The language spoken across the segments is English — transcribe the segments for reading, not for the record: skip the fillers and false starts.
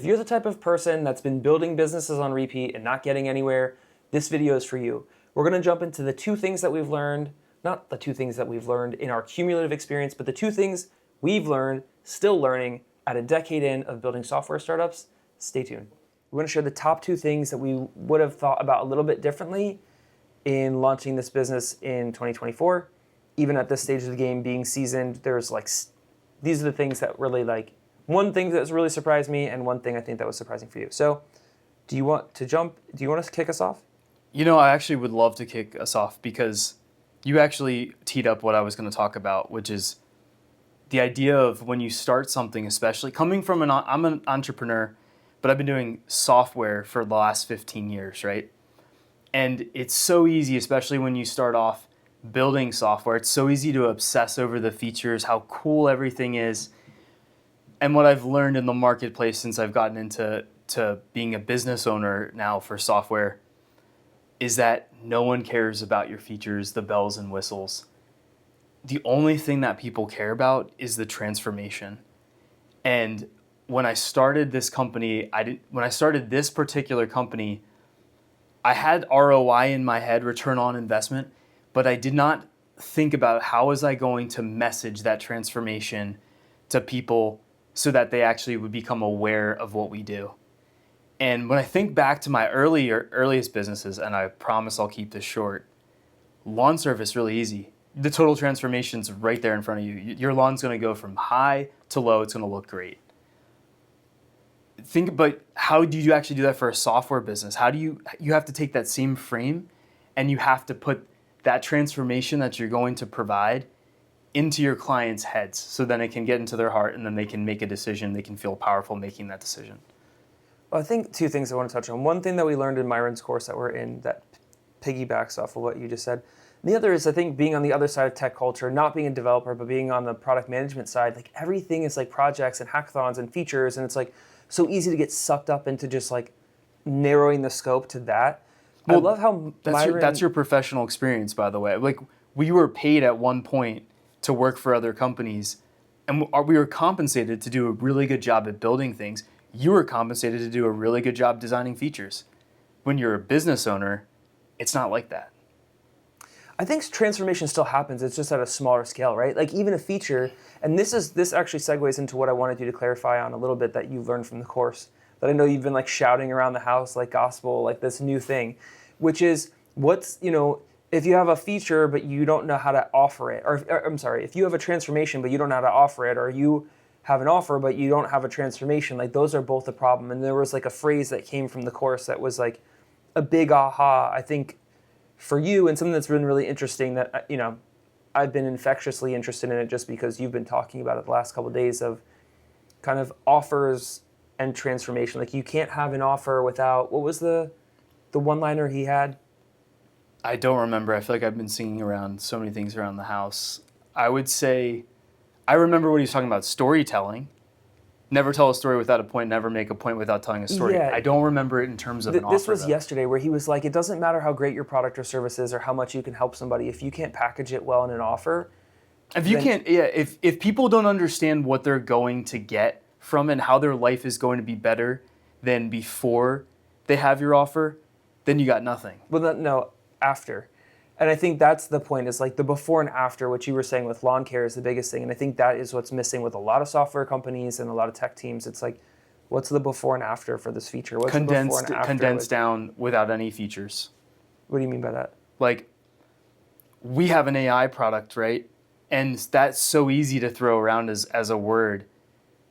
If you're the type of person that's been building businesses on repeat and not getting anywhere, this video is for you. We're going to jump into the two things that we've learned, not the two things that we've learned in our cumulative experience, but the two things we've learned, still learning, at a decade in of building software startups. Stay tuned. We're going to share the top two things that we would have thought about a little bit differently in launching this business in 2024. Even at this stage of the game, being seasoned, these are the things that really one thing that's really surprised me and one thing I think that was surprising for you. So do you want us to kick us off? I actually would love to kick us off because you actually teed up what I was going to talk about, which is the idea of when you start something, especially coming from I'm an entrepreneur, but I've been doing software for the last 15 years, right? And it's so easy, especially when you start off building software, it's so easy to obsess over the features, how cool everything is. And what I've learned in the marketplace since I've gotten into being a business owner now for software is that no one cares about your features, the bells and whistles. The only thing that people care about is the transformation. And when I started this company, when I started this particular company, I had ROI in my head, return on investment, but I did not think about how was I going to message that transformation to people so that they actually would become aware of what we do. And when I think back to my earliest businesses, and I promise I'll keep this short, lawn service really easy. The total transformation's right there in front of you. Your lawn's going to go from high to low. It's going to look great. But how do you actually do that for a software business? How do you have to take that same frame and you have to put that transformation that you're going to provide into your clients' heads so then it can get into their heart and then they can make a decision. They can feel powerful making that decision. Well, I think two things I want to touch on. One thing that we learned in Myron's course that we're in that piggybacks off of what you just said. And the other is, I think, being on the other side of tech culture, not being a developer, but being on the product management side, everything is projects and hackathons and features, and it's so easy to get sucked up into just narrowing the scope to that. Well, I love how that's your professional experience, by the way. We were paid at one point to work for other companies, and we were compensated to do a really good job at building things. You were compensated to do a really good job designing features. When you're a business owner, it's not like that. I think transformation still happens. It's just at a smaller scale, right? Even a feature, and this actually segues into what I wanted you to clarify on a little bit that you learned from the course, that I know you've been shouting around the house like gospel, this new thing, which is if you have a feature but you don't know how to offer it, or I'm sorry, if you have a transformation but you don't know how to offer it, or you have an offer but you don't have a transformation, those are both a problem. And there was a phrase that came from the course that was a big aha, I think, for you, and something that's been really interesting that, I've been infectiously interested in it just because you've been talking about it the last couple of days of kind of offers and transformation. You can't have an offer without, what was the one-liner he had? I don't remember. I feel like I've been singing around so many things around the house. I would say, I remember what he was talking about, storytelling. Never tell a story without a point, never make a point without telling a story. Yeah. I don't remember it in terms of an offer. This was yesterday where he was it doesn't matter how great your product or service is or how much you can help somebody. If you can't package it well in an offer. If people don't understand what they're going to get from it and how their life is going to be better than before they have your offer, then you got nothing. Well, no, after. And I think that's the point, is the before and after, what you were saying with lawn care is the biggest thing. And I think that is what's missing with a lot of software companies and a lot of tech teams. It's what's the before and after for this feature? What's the before and after? Condensed down without any features. What do you mean by that? We have an AI product, right? And that's so easy to throw around as a word.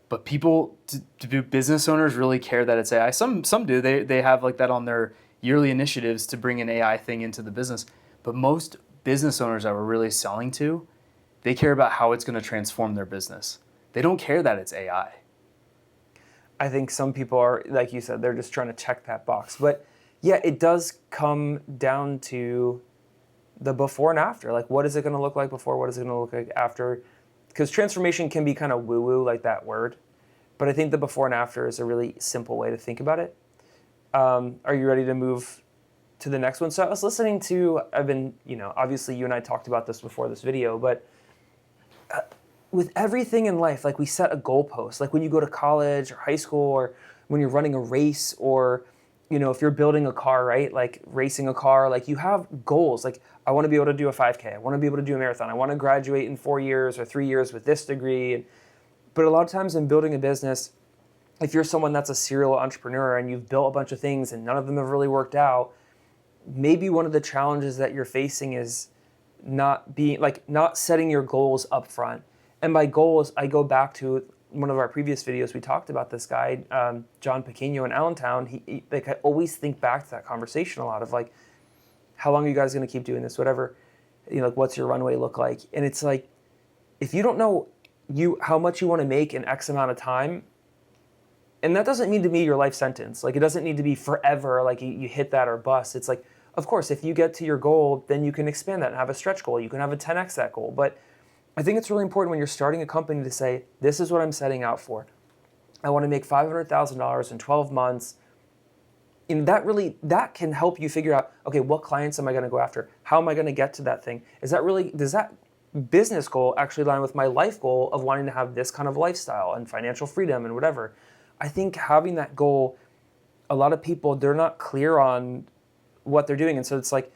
But people, do business owners really care that it's AI? Some do. They have that on their yearly initiatives to bring an AI thing into the business. But most business owners that we're really selling to, they care about how it's going to transform their business. They don't care that it's AI. I think some people are, like you said, they're just trying to check that box. But yeah, it does come down to the before and after. What is it going to look like before? What is it going to look like after? Because transformation can be kind of woo-woo, that word. But I think the before and after is a really simple way to think about it. Are you ready to move to the next one? So I was listening to, obviously you and I talked about this before this video, but with everything in life, we set a goalpost. When you go to college or high school or when you're running a race, or if you're building a car, right? Like racing a car, like you have goals. Like, I want to be able to do a 5K. I want to be able to do a marathon. I want to graduate in 4 years or 3 years with this degree. But a lot of times in building a business, if you're someone that's a serial entrepreneur and you've built a bunch of things and none of them have really worked out, maybe one of the challenges that you're facing is not setting your goals up front. And by goals, I go back to one of our previous videos. We talked about this guy, John Pequeno in Allentown. He like, I always think back to that conversation a lot of like, how long are you guys going to keep doing this? Whatever, like, what's your runway look like? And it's like, if you don't know how much you want to make in X amount of time, and that doesn't mean to be your life sentence. Like, it doesn't need to be forever, like you hit that or bust. It's like, of course, if you get to your goal, then you can expand that and have a stretch goal. You can have a 10x that goal. But I think it's really important when you're starting a company to say, this is what I'm setting out for. I want to make $500,000 in 12 months. And that can help you figure out, okay, what clients am I going to go after? How am I going to get to that thing? Does that business goal actually align with my life goal of wanting to have this kind of lifestyle and financial freedom and whatever? I think having that goal, a lot of people, they're not clear on what they're doing. And so it's like,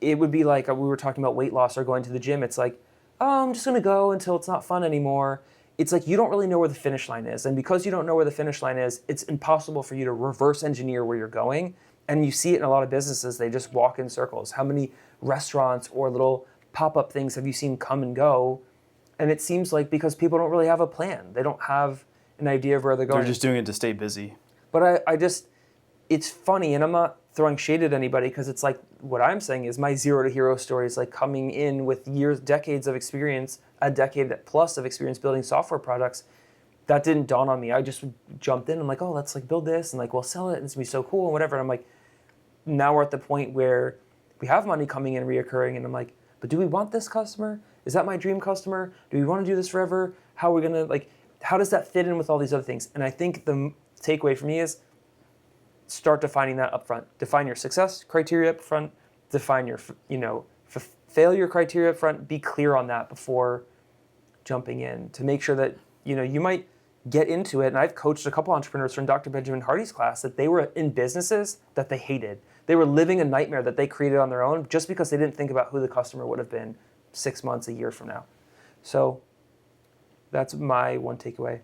it would be like we were talking about weight loss or going to the gym. It's like, oh, I'm just going to go until it's not fun anymore. It's like, you don't really know where the finish line is. And because you don't know where the finish line is, it's impossible for you to reverse engineer where you're going. And you see it in a lot of businesses. They just walk in circles. How many restaurants or little pop-up things have you seen come and go? And it seems like because people don't really have a plan. They don't have an idea of where they're going. They're just doing it to stay busy. But it's funny, and I'm not throwing shade at anybody, because it's like, what I'm saying is my zero to hero story is like coming in with decades of experience, a decade plus of experience building software products. That didn't dawn on me. I just jumped in. I'm like, oh, let's like build this and like we'll sell it and it's gonna be so cool and whatever. And I'm like, now we're at the point where we have money coming in reoccurring, and I'm like, but do we want this customer? Is that my dream customer? Do we want to do this forever? How are we gonna how does that fit in with all these other things? And I think the takeaway for me is start defining that up front. Define your success criteria up front. Define your failure criteria up front. Be clear on that before jumping in, to make sure that you might get into it. And I've coached a couple entrepreneurs from Dr. Benjamin Hardy's class that they were in businesses that they hated. They were living a nightmare that they created on their own just because they didn't think about who the customer would have been 6 months, a year from now. So that's my one takeaway.